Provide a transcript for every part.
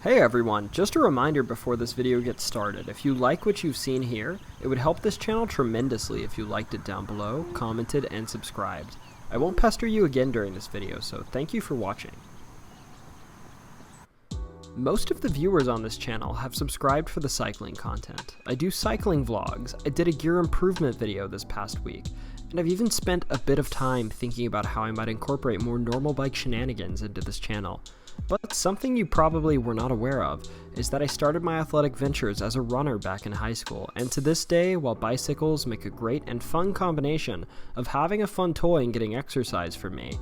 Hey everyone, just a reminder before this video gets started, if you like what you've seen here, it would help this channel tremendously if you liked it down below, commented, and subscribed. I won't pester you again during this video, so thank you for watching. Most of the viewers on this channel have subscribed for the cycling content. I do cycling vlogs, I did a gear improvement video this past week, and I've even spent a bit of time thinking about how I might incorporate more normal bike shenanigans into this channel. But something you probably were not aware of is that I started my athletic ventures as a runner back in high school, and to this day, while bicycles make a great and fun combination of having a fun toy and getting exercise for me,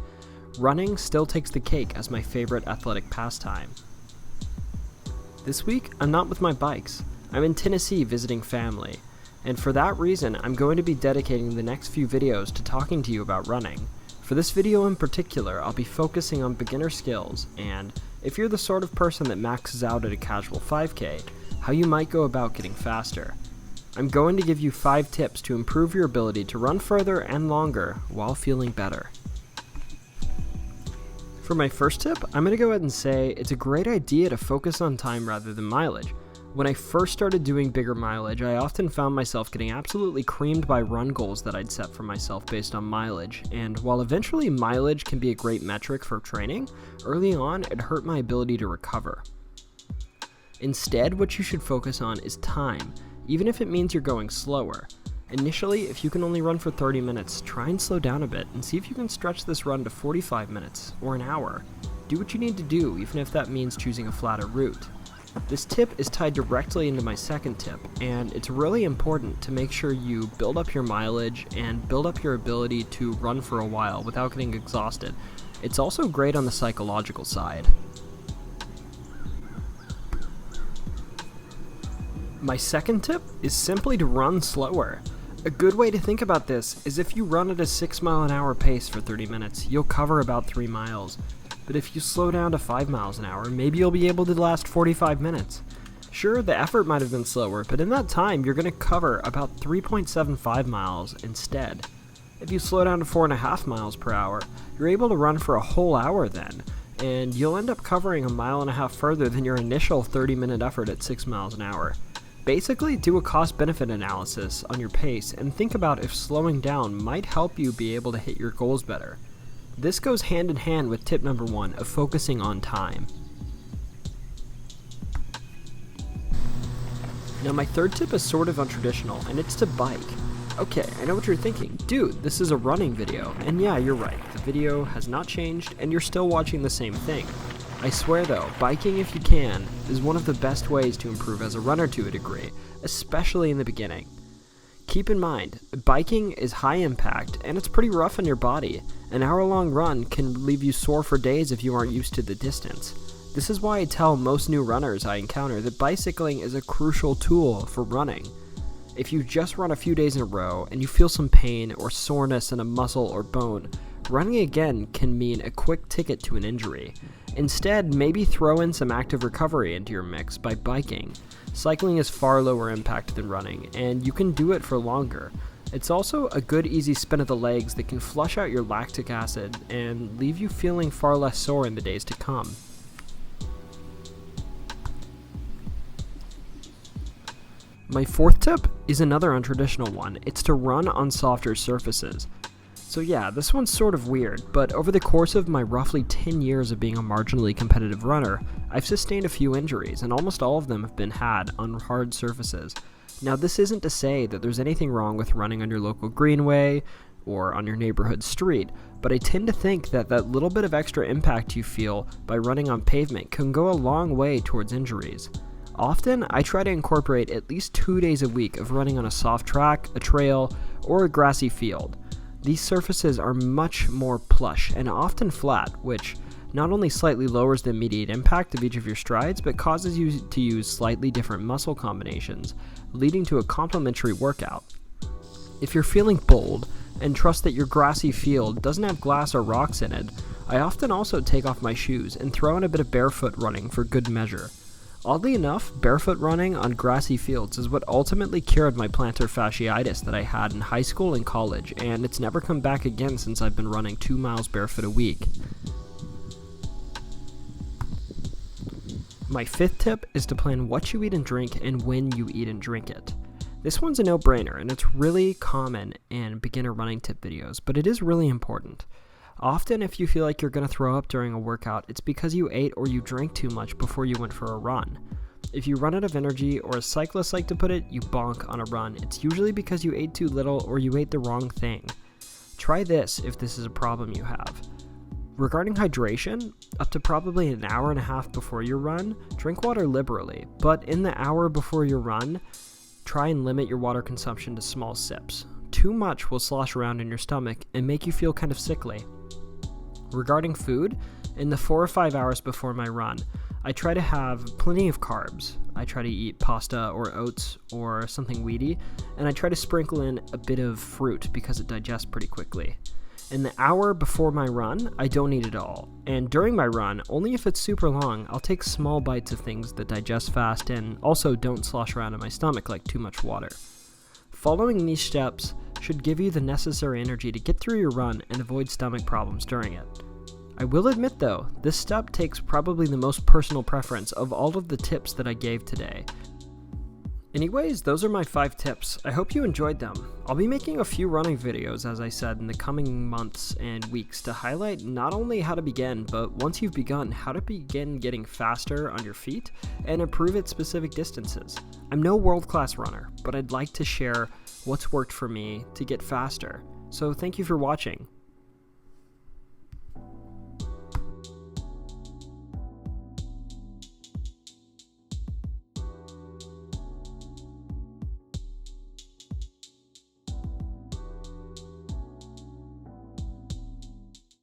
running still takes the cake as my favorite athletic pastime. This week, I'm not with my bikes. I'm in Tennessee visiting family, and for that reason, I'm going to be dedicating the next few videos to talking to you about running. For this video in particular, I'll be focusing on beginner skills and, if you're the sort of person that maxes out at a casual 5K, how you might go about getting faster. I'm going to give you 5 tips to improve your ability to run further and longer while feeling better. For my first tip, I'm going to go ahead and say it's a great idea to focus on time rather than mileage. When I first started doing bigger mileage, I often found myself getting absolutely creamed by run goals that I'd set for myself based on mileage, and while eventually mileage can be a great metric for training, early on it hurt my ability to recover. Instead, what you should focus on is time, even if it means you're going slower. Initially, if you can only run for 30 minutes, try and slow down a bit and see if you can stretch this run to 45 minutes or an hour. Do what you need to do, even if that means choosing a flatter route. This tip is tied directly into my second tip, and it's really important to make sure you build up your mileage and build up your ability to run for a while without getting exhausted. It's also great on the psychological side. My second tip is simply to run slower. A good way to think about this is if you run at a 6 mile an hour pace for 30 minutes, you'll cover about 3 miles. But if you slow down to 5 miles an hour, maybe you'll be able to last 45 minutes. Sure, the effort might have been slower, but in that time, you're going to cover about 3.75 miles instead. If you slow down to 4.5 miles per hour, you're able to run for a whole hour then, and you'll end up covering 1.5 miles further than your initial 30-minute effort at 6 miles an hour. Basically, do a cost-benefit analysis on your pace and think about if slowing down might help you be able to hit your goals better. This goes hand in hand with tip number 1 of focusing on time. Now my third tip is sort of untraditional, and it's to bike. Okay, I know what you're thinking. Dude, this is a running video. And yeah, you're right. The video has not changed, and you're still watching the same thing. I swear though, biking if you can is one of the best ways to improve as a runner to a degree, especially in the beginning. Keep in mind, biking is high impact and it's pretty rough on your body. An hour-long run can leave you sore for days if you aren't used to the distance. This is why I tell most new runners I encounter that bicycling is a crucial tool for running. If you just run a few days in a row and you feel some pain or soreness in a muscle or bone, running again can mean a quick ticket to an injury. Instead, maybe throw in some active recovery into your mix by biking. Cycling is far lower impact than running, and you can do it for longer. It's also a good easy spin of the legs that can flush out your lactic acid and leave you feeling far less sore in the days to come. My fourth tip is another untraditional one. It's to run on softer surfaces. So yeah, this one's sort of weird, but over the course of my roughly 10 years of being a marginally competitive runner, I've sustained a few injuries, and almost all of them have been had on hard surfaces. Now this isn't to say that there's anything wrong with running on your local greenway or on your neighborhood street, but I tend to think that that little bit of extra impact you feel by running on pavement can go a long way towards injuries. Often, I try to incorporate at least 2 days a week of running on a soft track, a trail, or a grassy field. These surfaces are much more plush and often flat, which not only slightly lowers the immediate impact of each of your strides, but causes you to use slightly different muscle combinations, leading to a complementary workout. If you're feeling bold and trust that your grassy field doesn't have glass or rocks in it, I often also take off my shoes and throw in a bit of barefoot running for good measure. Oddly enough, barefoot running on grassy fields is what ultimately cured my plantar fasciitis that I had in high school and college, and it's never come back again since I've been running 2 miles barefoot a week. My fifth tip is to plan what you eat and drink and when you eat and drink it. This one's a no-brainer, and it's really common in beginner running tip videos, but it is really important. Often, if you feel like you're going to throw up during a workout, it's because you ate or you drank too much before you went for a run. If you run out of energy, or as cyclists like to put it, you bonk on a run, it's usually because you ate too little or you ate the wrong thing. Try this if this is a problem you have. Regarding hydration, up to probably an hour and a half before your run, drink water liberally, but in the hour before your run, try and limit your water consumption to small sips. Too much will slosh around in your stomach and make you feel kind of sickly. Regarding food, in the 4 or 5 hours before my run, I try to have plenty of carbs. I try to eat pasta or oats or something wheaty, and I try to sprinkle in a bit of fruit because it digests pretty quickly. In the hour before my run, I don't eat at all, and during my run, only if it's super long, I'll take small bites of things that digest fast and also don't slosh around in my stomach like too much water. Following these steps should give you the necessary energy to get through your run and avoid stomach problems during it. I will admit though, this step takes probably the most personal preference of all of the tips that I gave today. Anyways, those are my 5 tips. I hope you enjoyed them. I'll be making a few running videos, as I said, in the coming months and weeks to highlight not only how to begin, but once you've begun, how to begin getting faster on your feet and improve at specific distances. I'm no world-class runner, but I'd like to share what's worked for me to get faster. So thank you for watching.